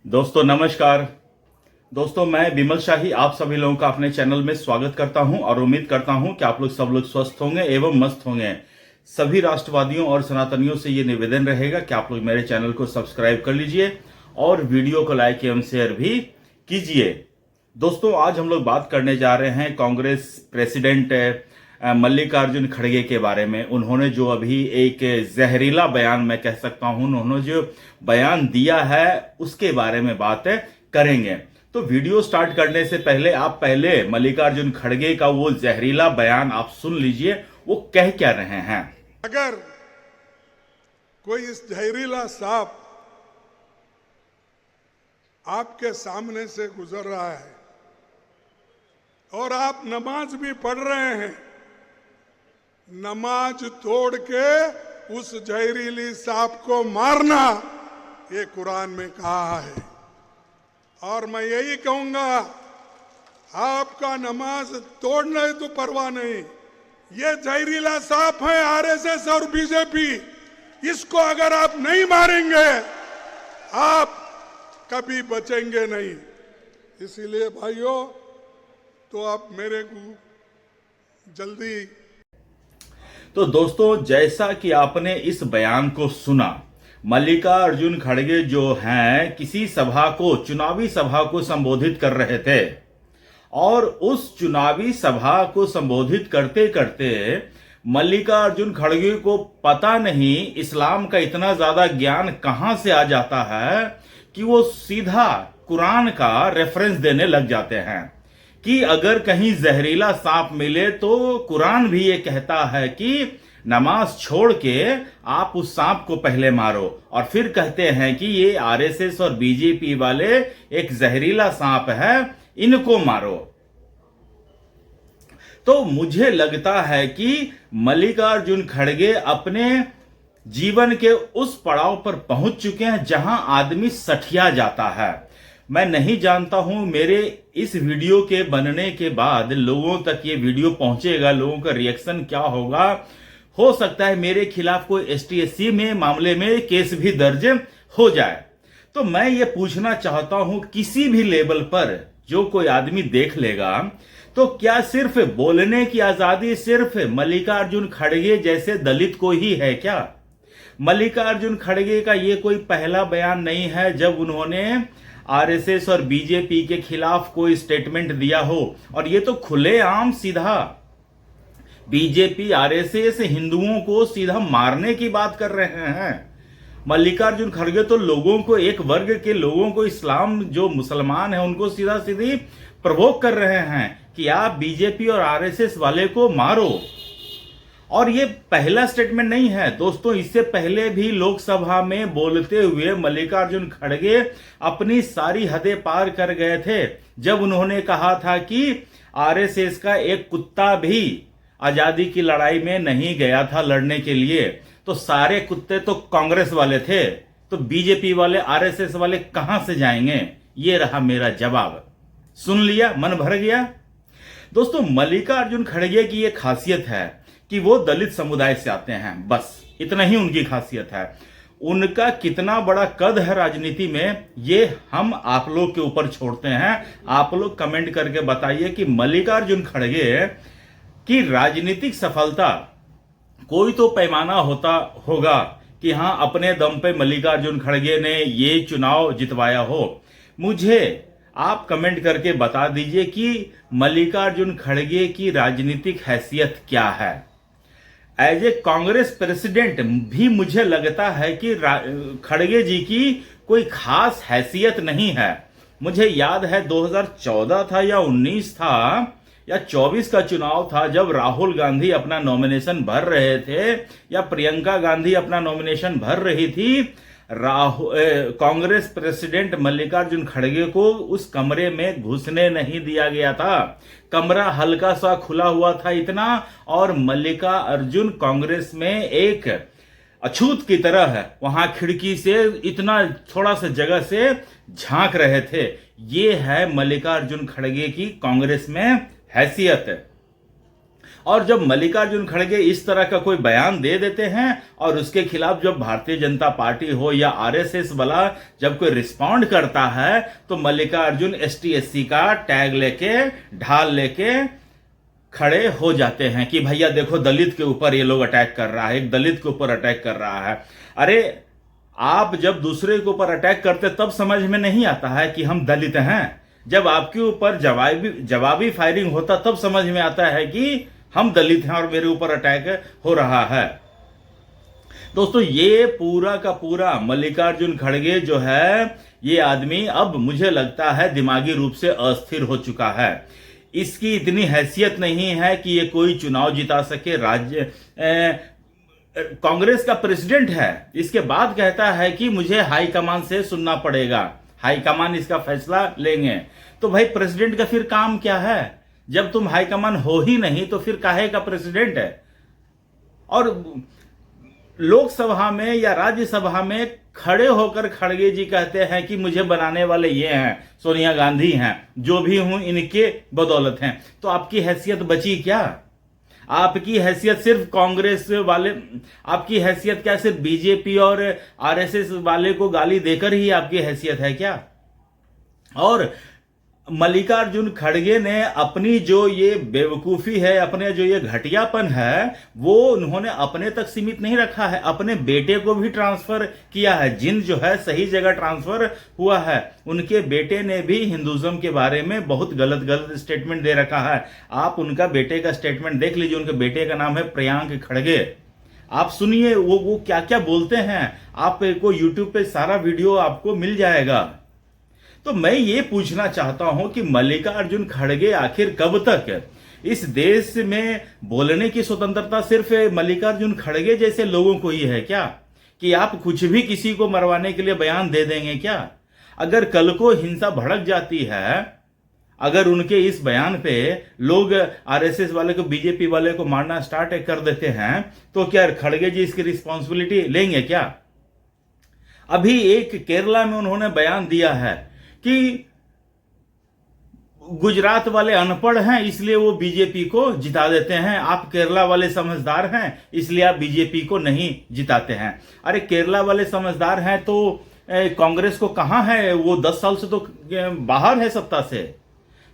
दोस्तों नमस्कार। दोस्तों मैं विमल शाही आप सभी लोगों का अपने चैनल में स्वागत करता हूं और उम्मीद करता हूं कि आप लोग सब लोग स्वस्थ होंगे एवं मस्त होंगे। सभी राष्ट्रवादियों और सनातनियों से ये निवेदन रहेगा कि आप लोग मेरे चैनल को सब्सक्राइब कर लीजिए और वीडियो को लाइक एवं शेयर भी कीजिए। दोस्तों आज हम लोग बात करने जा रहे हैं कांग्रेस प्रेसिडेंट मल्लिकार्जुन खड़गे के बारे में। उन्होंने जो अभी एक जहरीला बयान मैं कह सकता हूं, उन्होंने जो बयान दिया है उसके बारे में बात करेंगे। तो वीडियो स्टार्ट करने से पहले आप पहले मल्लिकार्जुन खड़गे का वो जहरीला बयान आप सुन लीजिए, वो कह क्या रहे हैं। अगर कोई इस जहरीला सांप आपके सामने से गुजर रहा है और आप नमाज भी पढ़ रहे हैं, नमाज तोड़ के उस जहरीली सांप को मारना, ये कुरान में कहा है। और मैं यही कहूंगा, आपका नमाज तोड़ना है तो परवाह नहीं, ये जहरीला सांप है आरएसएस और बीजेपी, इसको अगर आप नहीं मारेंगे आप कभी बचेंगे नहीं। इसीलिए भाइयों, तो आप मेरे को जल्दी। तो दोस्तों जैसा कि आपने इस बयान को सुना, मल्लिकार्जुन खड़गे जो हैं किसी सभा को, चुनावी सभा को संबोधित कर रहे थे और उस चुनावी सभा को संबोधित करते करते मल्लिकार्जुन खड़गे को पता नहीं इस्लाम का इतना ज्यादा ज्ञान कहां से आ जाता है कि वो सीधा कुरान का रेफरेंस देने लग जाते हैं कि अगर कहीं जहरीला सांप मिले तो कुरान भी ये कहता है कि नमाज छोड़ के आप उस सांप को पहले मारो, और फिर कहते हैं कि ये आरएसएस और बीजेपी वाले एक जहरीला सांप है, इनको मारो। तो मुझे लगता है कि मल्लिकार्जुन खड़गे अपने जीवन के उस पड़ाव पर पहुंच चुके हैं जहां आदमी सठिया जाता है। मैं नहीं जानता हूं मेरे इस वीडियो के बनने के बाद लोगों तक ये वीडियो पहुंचेगा, लोगों का रिएक्शन क्या होगा। हो सकता है मेरे खिलाफ कोई एसटीएससी में मामले में केस भी दर्ज हो जाए। तो मैं ये पूछना चाहता हूं, किसी भी लेवल पर जो कोई आदमी देख लेगा, तो क्या सिर्फ बोलने की आजादी सिर्फ मल्लिकार्जुन खड़गे जैसे दलित को ही है क्या? मल्लिकार्जुन खड़गे का ये कोई पहला बयान नहीं है जब उन्होंने आरएसएस और बीजेपी के खिलाफ कोई स्टेटमेंट दिया हो, और ये तो खुलेआम सीधा बीजेपी आरएसएस हिंदुओं को सीधा मारने की बात कर रहे हैं। मल्लिकार्जुन खड़गे तो लोगों को, एक वर्ग के लोगों को, इस्लाम जो मुसलमान है उनको सीधा सीधी प्रवोक कर रहे हैं कि आप बीजेपी और आरएसएस वाले को मारो। और ये पहला स्टेटमेंट नहीं है दोस्तों, इससे पहले भी लोकसभा में बोलते हुए मल्लिकार्जुन खड़गे अपनी सारी हदें पार कर गए थे जब उन्होंने कहा था कि आरएसएस का एक कुत्ता भी आजादी की लड़ाई में नहीं गया था लड़ने के लिए, तो सारे कुत्ते तो कांग्रेस वाले थे, तो बीजेपी वाले आरएसएस वाले कहां से जाएंगे? ये रहा मेरा जवाब। सुन लिया, मन भर गया। दोस्तों मल्लिकार्जुन खड़गे की ये खासियत है कि वो दलित समुदाय से आते हैं, बस इतना ही उनकी खासियत है। उनका कितना बड़ा कद है राजनीति में ये हम आप लोग के ऊपर छोड़ते हैं। आप लोग कमेंट करके बताइए कि मल्लिकार्जुन खड़गे की राजनीतिक सफलता कोई तो पैमाना होता होगा कि हां अपने दम पे मल्लिकार्जुन खड़गे ने ये चुनाव जितवाया हो। मुझे आप कमेंट करके बता दीजिए कि मल्लिकार्जुन खड़गे की राजनीतिक हैसियत क्या है। एज ए कांग्रेस प्रेसिडेंट भी मुझे लगता है कि खड़गे जी की कोई खास हैसियत नहीं है। मुझे याद है 2014 था या 19 था या 24 का चुनाव था जब राहुल गांधी अपना नॉमिनेशन भर रहे थे या प्रियंका गांधी अपना नॉमिनेशन भर रही थी, कांग्रेस प्रेसिडेंट मल्लिकार्जुन खड़गे को उस कमरे में घुसने नहीं दिया गया था। कमरा हल्का सा खुला हुआ था इतना, और मल्लिकार्जुन कांग्रेस में एक अछूत की तरह वहां खिड़की से इतना थोड़ा सा जगह से झांक रहे थे। ये है मल्लिकार्जुन खड़गे की कांग्रेस में हैसियत। और जब मल्लिकार्जुन खड़गे इस तरह का कोई बयान दे देते हैं और उसके खिलाफ जब भारतीय जनता पार्टी हो या आरएसएस वाला जब कोई रिस्पॉन्ड करता है तो मल्लिकार्जुन एसटी एससी का टैग लेके ढाल लेके खड़े हो जाते हैं कि भैया देखो दलित के ऊपर ये लोग अटैक कर रहा है, एक दलित के ऊपर अटैक कर रहा है। अरे आप जब दूसरे के ऊपर अटैक करते तब समझ में नहीं आता है कि हम दलित हैं। जब आपके ऊपर जवाबी फायरिंग होता तब समझ में आता है कि हम दलित हैं और मेरे ऊपर अटैक हो रहा है। दोस्तों ये पूरा का पूरा मल्लिकार्जुन खड़गे जो है ये आदमी अब मुझे लगता है दिमागी रूप से अस्थिर हो चुका है। इसकी इतनी हैसियत नहीं है कि ये कोई चुनाव जिता सके। कांग्रेस का प्रेसिडेंट है, इसके बाद कहता है कि मुझे हाईकमान से सुनना पड़ेगा, हाईकमान इसका फैसला लेंगे। तो भाई प्रेसिडेंट का फिर काम क्या है? जब तुम हाईकमान हो ही नहीं तो फिर काहे का प्रेसिडेंट है? और लोकसभा में या राज्यसभा में खड़े होकर खड़गे जी कहते हैं कि मुझे बनाने वाले ये हैं, सोनिया गांधी हैं, जो भी हूं इनके बदौलत हैं। तो आपकी हैसियत बची क्या? आपकी हैसियत सिर्फ कांग्रेस वाले, आपकी हैसियत क्या सिर्फ बीजेपी और आरएसएस वाले को गाली देकर ही आपकी हैसियत है क्या? और मल्लिकार्जुन खड़गे ने अपनी जो ये बेवकूफी है, अपने जो ये घटियापन है, वो उन्होंने अपने तक सीमित नहीं रखा है, अपने बेटे को भी ट्रांसफर किया है। जिन जो है सही जगह ट्रांसफर हुआ है, उनके बेटे ने भी हिंदुज्म के बारे में बहुत गलत स्टेटमेंट दे रखा है। आप उनका बेटे का स्टेटमेंट देख लीजिए। उनके बेटे का नाम है प्रियांक खड़गे। आप सुनिए वो क्या क्या बोलते हैं। आपको यूट्यूब पे सारा वीडियो आपको मिल जाएगा। तो मैं ये पूछना चाहता हूं कि मल्लिकार्जुन खड़गे आखिर कब तक इस देश में बोलने की स्वतंत्रता सिर्फ मल्लिकार्जुन खड़गे जैसे लोगों को ही है क्या? कि आप कुछ भी किसी को मरवाने के लिए बयान दे देंगे क्या? अगर कल को हिंसा भड़क जाती है, अगर उनके इस बयान पे लोग आरएसएस वाले को, बीजेपी वाले को मारना स्टार्ट कर देते हैं, तो क्या खड़गे जी इसकी रिस्पॉन्सिबिलिटी लेंगे क्या? अभी एक केरला में उन्होंने बयान दिया है कि गुजरात वाले अनपढ़ हैं इसलिए वो बीजेपी को जिता देते हैं, आप केरला वाले समझदार हैं इसलिए आप बीजेपी को नहीं जिताते हैं। अरे केरला वाले समझदार हैं तो कांग्रेस को कहां है? वो 10 साल से तो बाहर है सत्ता से।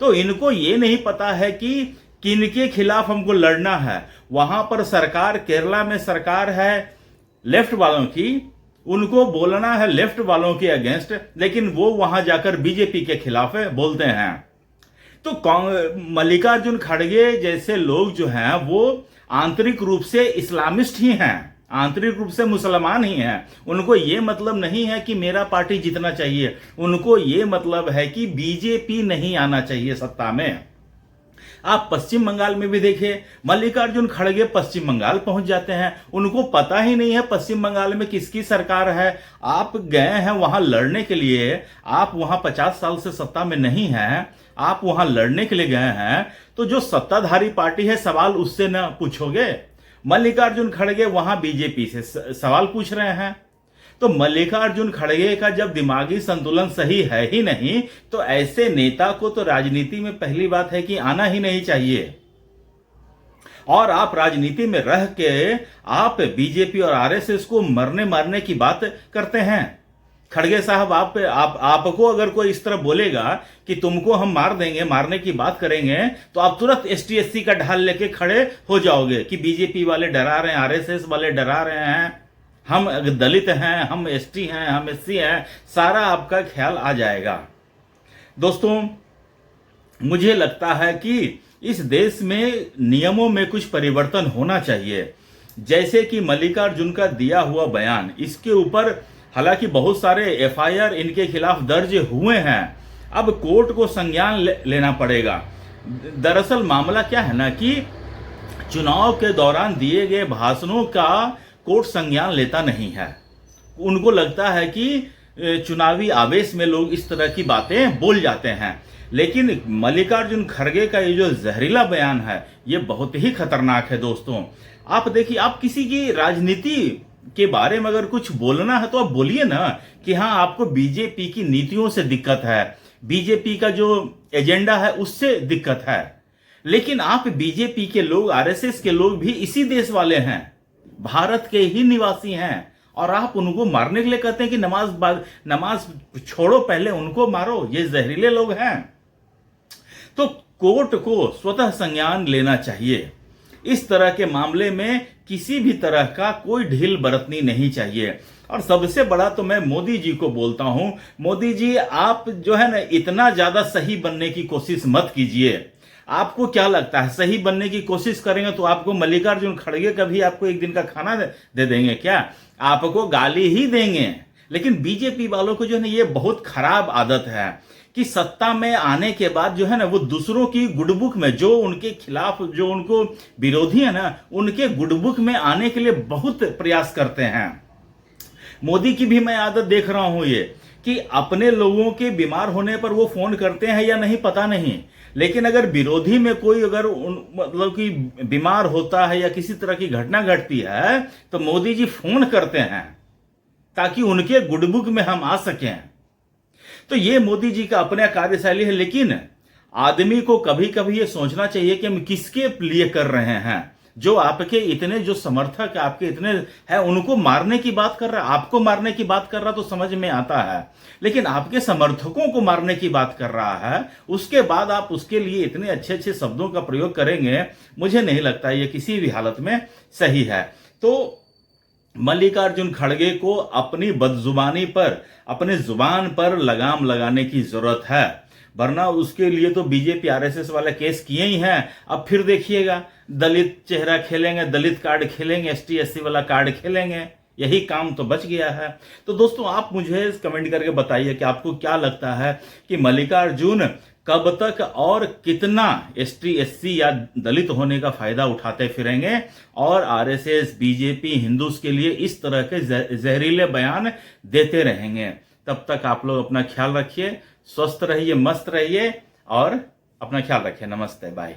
तो इनको ये नहीं पता है कि किनके खिलाफ हमको लड़ना है। वहां पर सरकार, केरला में सरकार है लेफ्ट वालों की, उनको बोलना है लेफ्ट वालों के अगेंस्ट, लेकिन वो वहां जाकर बीजेपी के खिलाफ बोलते हैं। तो मल्लिकार्जुन खड़गे जैसे लोग जो हैं वो आंतरिक रूप से इस्लामिस्ट ही हैं, आंतरिक रूप से मुसलमान ही हैं। उनको ये मतलब नहीं है कि मेरा पार्टी जीतना चाहिए, उनको ये मतलब है कि बीजेपी नहीं आना चाहिए सत्ता में। आप पश्चिम बंगाल में भी देखिए, मल्लिकार्जुन खड़गे पश्चिम बंगाल पहुंच जाते हैं, उनको पता ही नहीं है पश्चिम बंगाल में किसकी सरकार है। आप गए हैं वहां लड़ने के लिए, आप वहां 50 साल से सत्ता में नहीं हैं, आप वहां लड़ने के लिए गए हैं, तो जो सत्ताधारी पार्टी है सवाल उससे ना पूछोगे? मल्लिकार्जुन खड़गे वहां बीजेपी से सवाल पूछ रहे हैं। तो मल्लिकार्जुन खड़गे का जब दिमागी संतुलन सही है ही नहीं, तो ऐसे नेता को तो राजनीति में पहली बात है कि आना ही नहीं चाहिए। और आप राजनीति में रह के आप बीजेपी और आरएसएस को मरने मारने की बात करते हैं। खड़गे साहब, आपको अगर कोई इस तरह बोलेगा कि तुमको हम मार देंगे, मारने की बात करेंगे, तो आप तुरंत एसटी एससी का ढाल लेके खड़े हो जाओगे कि बीजेपी वाले डरा रहे हैं, आरएसएस वाले डरा रहे हैं, हम दलित हैं, हम एसटी हैं, हम एससी हैं, सारा आपका ख्याल आ जाएगा। दोस्तों, मुझे लगता है कि इस देश में नियमों में कुछ परिवर्तन होना चाहिए। जैसे कि मल्लिकार्जुन का दिया हुआ बयान, इसके ऊपर हालांकि बहुत सारे एफआईआर इनके खिलाफ दर्ज हुए हैं, अब कोर्ट को संज्ञान लेना पड़ेगा। दरअसल मामला क्या है ना कि चुनाव के दौरान दिए गए भाषणों का कोर्ट संज्ञान लेता नहीं है। उनको लगता है कि चुनावी आवेश में लोग इस तरह की बातें बोल जाते हैं। लेकिन मल्लिकार्जुन खड़गे का ये जो जहरीला बयान है, ये बहुत ही खतरनाक है। दोस्तों, आप देखिए, आप किसी की राजनीति के बारे में अगर कुछ बोलना है तो आप बोलिए ना कि हाँ, आपको बीजेपी की नीतियों से दिक्कत है, बीजेपी का जो एजेंडा है उससे दिक्कत है। लेकिन आप बीजेपी के लोग, आरएसएस के लोग भी इसी देश वाले हैं, भारत के ही निवासी हैं, और आप उनको मारने के लिए कहते हैं कि नमाज छोड़ो, पहले उनको मारो। ये जहरीले लोग हैं। तो कोर्ट को स्वतः संज्ञान लेना चाहिए। इस तरह के मामले में किसी भी तरह का कोई ढील बरतनी नहीं चाहिए। और सबसे बड़ा तो मैं मोदी जी को बोलता हूं, मोदी जी आप जो है ना इतना ज्यादा सही बनने की कोशिश मत कीजिए। आपको क्या लगता है सही बनने की कोशिश करेंगे तो आपको मल्लिकार्जुन खड़गे कभी आपको एक दिन का खाना दे देंगे क्या? आपको गाली ही देंगे। लेकिन बीजेपी वालों को जो है ना ये बहुत खराब आदत है कि सत्ता में आने के बाद जो है ना वो दूसरों की गुडबुक में, जो उनके खिलाफ, जो उनको विरोधी है ना, उनके गुडबुक में आने के लिए बहुत प्रयास करते हैं। मोदी की भी मैं आदत देख रहा हूं ये कि अपने लोगों के बीमार होने पर वो फोन करते हैं या नहीं पता नहीं, लेकिन अगर विरोधी में कोई अगर मतलब कि बीमार होता है या किसी तरह की घटना घटती है तो मोदी जी फोन करते हैं ताकि उनके गुडबुक में हम आ सकें। तो ये मोदी जी का अपना कार्यशैली है। लेकिन आदमी को कभी कभी ये सोचना चाहिए कि हम किसके लिए कर रहे हैं। जो आपके इतने जो समर्थक आपके इतने हैं उनको मारने की बात कर रहा है, आपको मारने की बात कर रहा तो समझ में आता है, लेकिन आपके समर्थकों को मारने की बात कर रहा है, उसके बाद आप उसके लिए इतने अच्छे अच्छे शब्दों का प्रयोग करेंगे, मुझे नहीं लगता ये किसी भी हालत में सही है। तो मल्लिकार्जुन खड़गे को अपनी बदजुबानी पर, अपने जुबान पर लगाम लगाने की जरूरत है, वरना उसके लिए तो बीजेपी आरएसएस वाले केस किए ही हैं। अब फिर देखिएगा दलित चेहरा खेलेंगे, दलित कार्ड खेलेंगे, एसटी एससी वाला कार्ड खेलेंगे, यही काम तो बच गया है। तो दोस्तों आप मुझे कमेंट करके बताइए कि आपको क्या लगता है कि मल्लिकार्जुन कब तक और कितना एसटी एससी या दलित होने का फायदा उठाते फिरेंगे और आरएसएस बीजेपी हिंदूज के लिए इस तरह के जहरीले बयान देते रहेंगे। तब तक आप लोग अपना ख्याल रखिए, स्वस्थ रहिए, मस्त रहिए और अपना ख्याल रखिए। नमस्ते, बाय।